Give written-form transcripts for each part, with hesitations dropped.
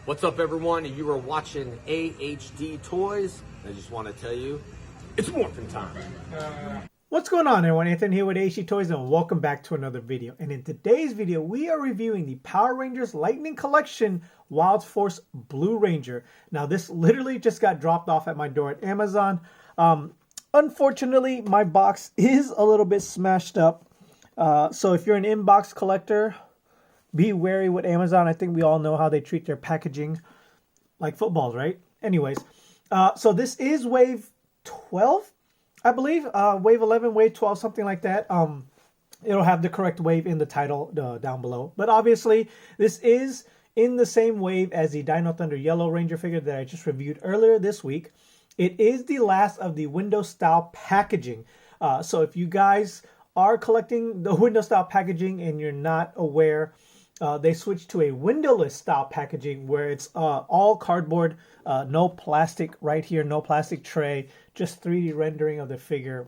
What's up, everyone? You are watching AHD Toys. I just want to tell you, it's morphin' time. What's going on, everyone? Nathan here with AHD Toys, and welcome back to another video. And in today's video, we are reviewing the Power Rangers Lightning Collection Wild Force Blue Ranger. Now, this literally just got dropped off at my door at Amazon. Unfortunately, my box is a little bit smashed up. So if you're an inbox collector, be wary with Amazon. I think we all know how they treat their packaging like footballs, right? Anyways, so this is wave 12, I believe. Wave 11, wave 12, something like that. It'll have the correct wave in the title down below. But obviously, this is in the same wave as the Dino Thunder Yellow Ranger figure that I just reviewed earlier this week. It is the last of the window style packaging. So if you guys are collecting the window style packaging and you're not aware, they switched to a windowless style packaging where it's all cardboard, no plastic right here, no plastic tray, just 3D rendering of the figure.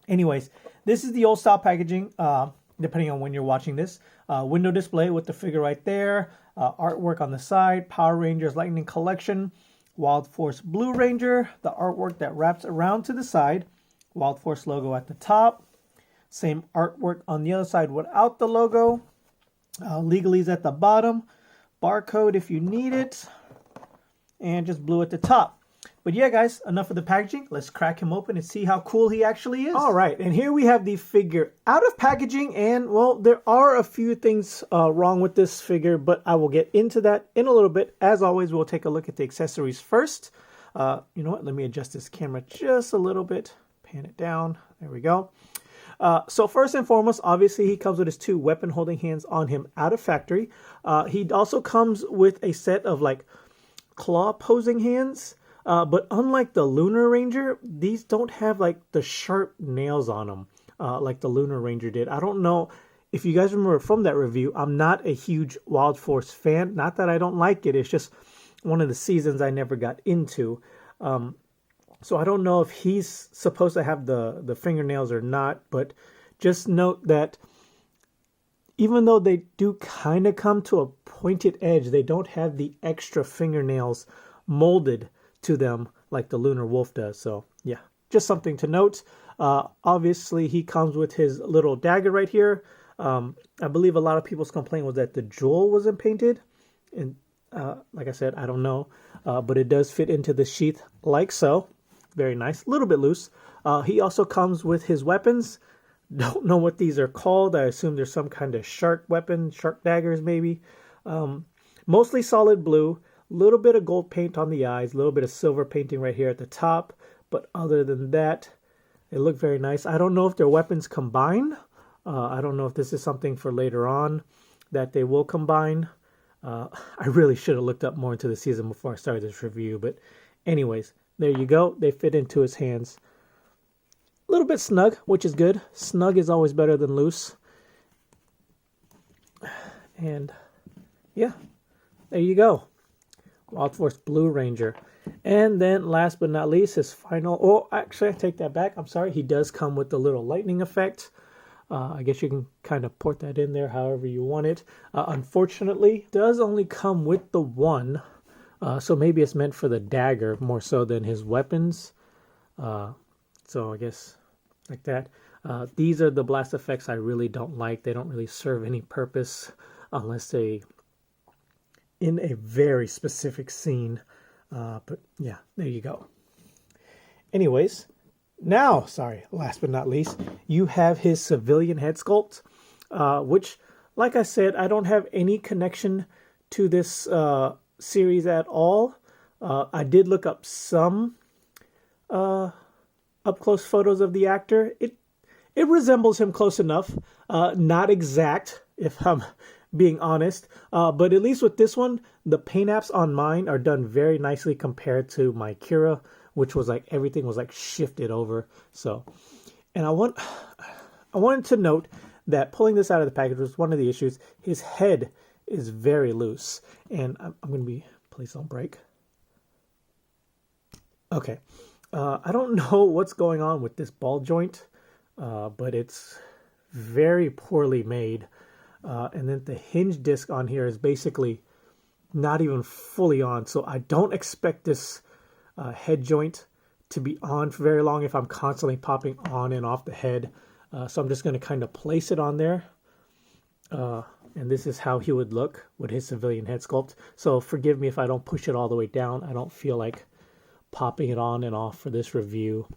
Anyways, this is the old style packaging, depending on when you're watching this. Window display with the figure right there, artwork on the side, Power Rangers Lightning Collection, Wild Force Blue Ranger, the artwork that wraps around to the side, Wild Force logo at the top, same artwork on the other side without the logo. Legalese at the bottom, barcode if you need it, and just blue at the top. But yeah, guys, enough of the packaging. Let's crack him open and see how cool he actually is. All right, and here we have the figure out of packaging, and well, there are a few things wrong with this figure, but I will get into that in a little bit. As always, we'll take a look at the accessories first. You know what? Let me adjust this camera just a little bit. Pan it down. There we go. So first and foremost, obviously he comes with his two weapon holding hands on him out of factory. He also comes with a set of like claw posing hands. But unlike the Lunar Ranger, these don't have like the sharp nails on them like the Lunar Ranger did. I don't know if you guys remember from that review. I'm not a huge Wild Force fan. Not that I don't like it. It's just one of the seasons I never got into. So I don't know if he's supposed to have the fingernails or not, but just note that even though they do kind of come to a pointed edge, they don't have the extra fingernails molded to them like the Lunar Wolf does. So yeah, just something to note. Obviously, he comes with his little dagger right here. I believe a lot of people's complaint was that the jewel wasn't painted. And like I said, I don't know, but it does fit into the sheath like so. Very nice, a little bit loose. He also comes with his weapons. Don't know what these are called. I assume there's some kind of shark weapon, shark daggers maybe. Mostly solid blue, a little bit of gold paint on the eyes, a little bit of silver painting right here at the top. But other than that, they look very nice. I don't know if their weapons combine. I don't know if this is something for later on that they will combine. I really should have looked up more into the season before I started this review. But anyways, there you go. They fit into his hands. A little bit snug, which is good. Snug is always better than loose. And yeah, there you go. Wild Force Blue Ranger. And then last but not least, his final... Oh, actually, I take that back. I'm sorry. He does come with the little lightning effect. I guess you can kind of port that in there however you want it. Unfortunately, it does only come with the one. So maybe it's meant for the dagger more so than his weapons. So I guess like that. These are the blast effects I really don't like. They don't really serve any purpose unless they in a very specific scene. But yeah, there you go. Anyways, now, sorry, last but not least, you have his civilian head sculpt, which, like I said, I don't have any connection to this series at all. I did look up some up close photos of the actor. It resembles him close enough, not exact if I'm being honest, but at least with this one, the paint apps on mine are done very nicely compared to my Kira, which was like everything was like shifted over. So, and I wanted to note that pulling this out of the package was one of the issues. His head is very loose, and I'm going to be, please don't break. Okay. I don't know what's going on with this ball joint, but it's very poorly made. And then the hinge disc on here is basically not even fully on. So I don't expect this head joint to be on for very long if I'm constantly popping on and off the head. So I'm just going to kind of place it on there. And this is how he would look with his civilian head sculpt. So forgive me if I don't push it all the way down. I don't feel like popping it on and off for this review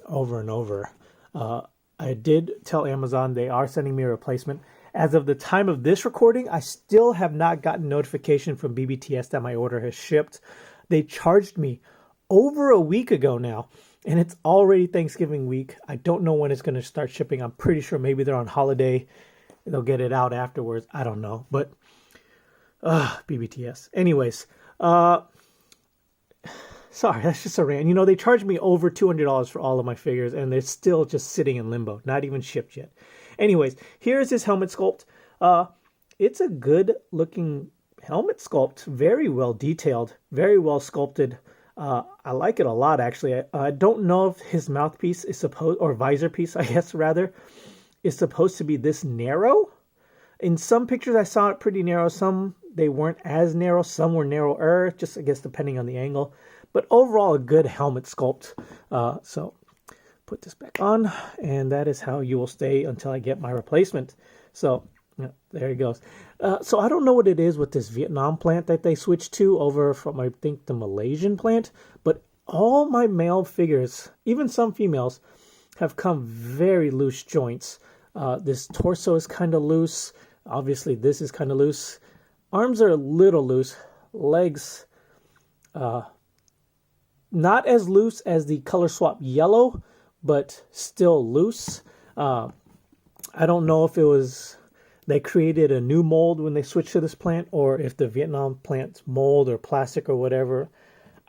over and over. I did tell Amazon they are sending me a replacement. As of the time of this recording, I still have not gotten notification from BBTS that my order has shipped. They charged me over a week ago now, and it's already Thanksgiving week. I don't know when it's going to start shipping. I'm pretty sure maybe they're on holiday. They'll get it out afterwards. I don't know, but BBTS. Anyways, sorry, that's just a rant. You know, they charged me over $200 for all of my figures, and they're still just sitting in limbo, not even shipped yet. Anyways, here's his helmet sculpt. It's a good looking helmet sculpt, very well detailed, very well sculpted. I like it a lot, actually. I don't know if his mouthpiece is supposed, or visor piece, I guess, rather, is supposed to be this narrow. In some pictures, I saw it pretty narrow. Some, they weren't as narrow. Some were narrower, just, I guess, depending on the angle. But overall, a good helmet sculpt. So put this back on, and that is how you will stay until I get my replacement. So there he goes. So I don't know what it is with this Vietnam plant that they switched to over from, I think, the Malaysian plant, but all my male figures, even some females, have come very loose joints. This torso is kind of loose. Obviously, this is kind of loose. Arms are a little loose. Legs, not as loose as the color swap yellow, but still loose. I don't know if it was they created a new mold when they switched to this plant, or if the Vietnam plant's mold or plastic or whatever.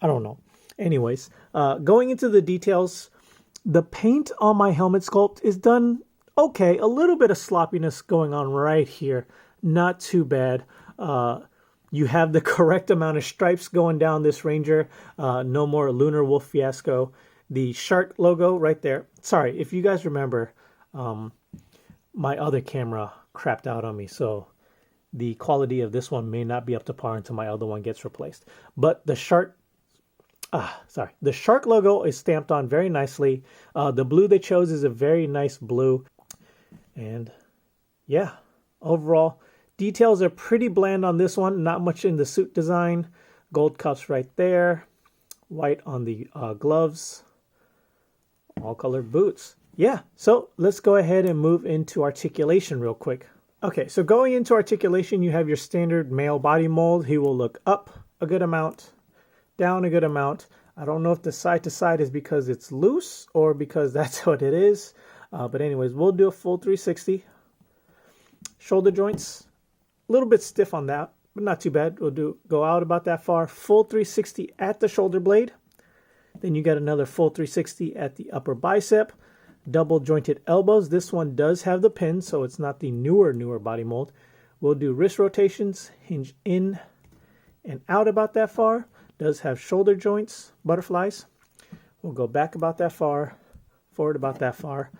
I don't know. Anyways, going into the details, the paint on my helmet sculpt is done okay. A little bit of sloppiness going on right here. Not too bad. You have the correct amount of stripes going down this Ranger. No more Lunar Wolf fiasco. The shark logo right there. Sorry, if you guys remember, my other camera crapped out on me, so the quality of this one may not be up to par until my other one gets replaced. But the shark, the shark logo is stamped on very nicely. The blue they chose is a very nice blue. And yeah, overall, details are pretty bland on this one. Not much in the suit design. Gold cuffs right there. White on the gloves. All colored boots. Yeah, so let's go ahead and move into articulation real quick. Okay, so going into articulation, you have your standard male body mold. He will look up a good amount, down a good amount. I don't know if the side to side is because it's loose or because that's what it is. But anyways, we'll do a full 360. Shoulder joints, a little bit stiff on that, but not too bad. We'll go out about that far. Full 360 at the shoulder blade. Then you got another full 360 at the upper bicep. Double jointed elbows. This one does have the pin, so it's not the newer body mold. We'll do wrist rotations, hinge in and out about that far. Does have shoulder joints, butterflies. We'll go back about that far, forward about that far.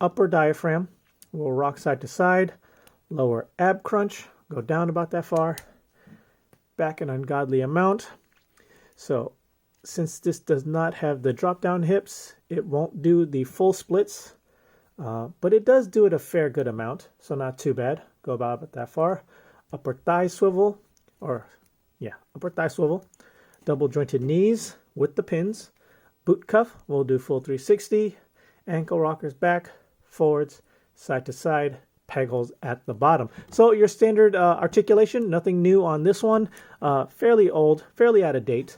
Upper diaphragm. We'll rock side to side. Lower ab crunch. Go down about that far. Back an ungodly amount. So since this does not have the drop down hips, it won't do the full splits, but it does do it a fair good amount, so not too bad. Go about that far. Upper thigh swivel, upper thigh swivel. Double jointed knees with the pins. Boot cuff, we'll do full 360. Ankle rockers back, forwards, side to side. Peg holes at the bottom. So your standard articulation, nothing new on this one. Fairly old, fairly out of date.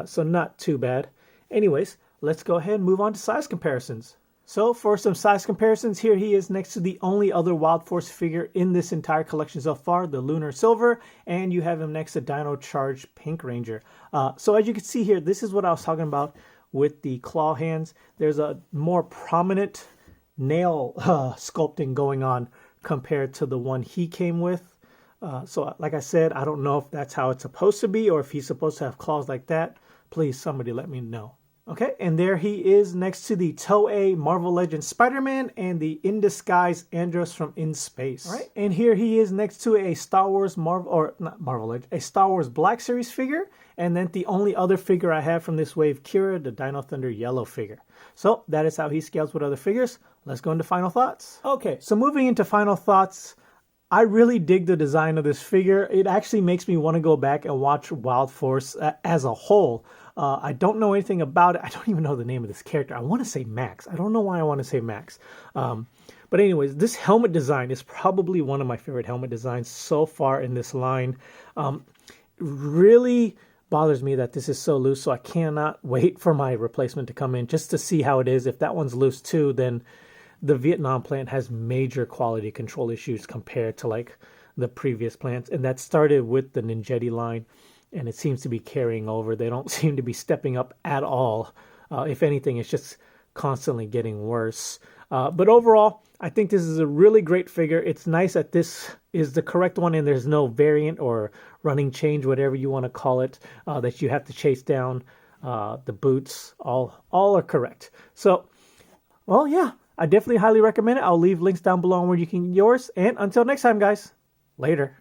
So not too bad. Anyways, let's go ahead and move on to size comparisons. So for some size comparisons, here he is next to the only other Wild Force figure in this entire collection so far, the Lunar Silver, and you have him next to Dino Charge Pink Ranger. So as you can see here, this is what I was talking about with the claw hands. There's a more prominent nail sculpting going on compared to the one he came with. So like I said, I don't know if that's how it's supposed to be or if he's supposed to have claws like that. Please, somebody let me know. Okay, and there he is next to the Toei Marvel Legends Spider-Man and the In Disguise Andros from In Space. All right, and here he is next to a Star Wars Marvel, or not Marvel Legends, a Star Wars Black Series figure, and then the only other figure I have from this wave, Kira, the Dino Thunder yellow figure. So that is how he scales with other figures. Let's go into final thoughts. Okay, so moving into final thoughts, I really dig the design of this figure. It actually makes me want to go back and watch Wild Force as a whole. I don't know anything about it. I don't even know the name of this character. I want to say Max. I don't know why I want to say Max. But anyways, this helmet design is probably one of my favorite helmet designs so far in this line. Really bothers me that this is so loose, so I cannot wait for my replacement to come in just to see how it is. If that one's loose too, then the Vietnam plant has major quality control issues compared to like the previous plants. And that started with the Ninjetti line. And it seems to be carrying over. They don't seem to be stepping up at all. If anything, it's just constantly getting worse. But overall, I think this is a really great figure. It's nice that this is the correct one and there's no variant or running change, whatever you want to call it, that you have to chase down. The boots, all are correct. So, well, yeah, I definitely highly recommend it. I'll leave links down below where you can get yours. And until next time, guys, later.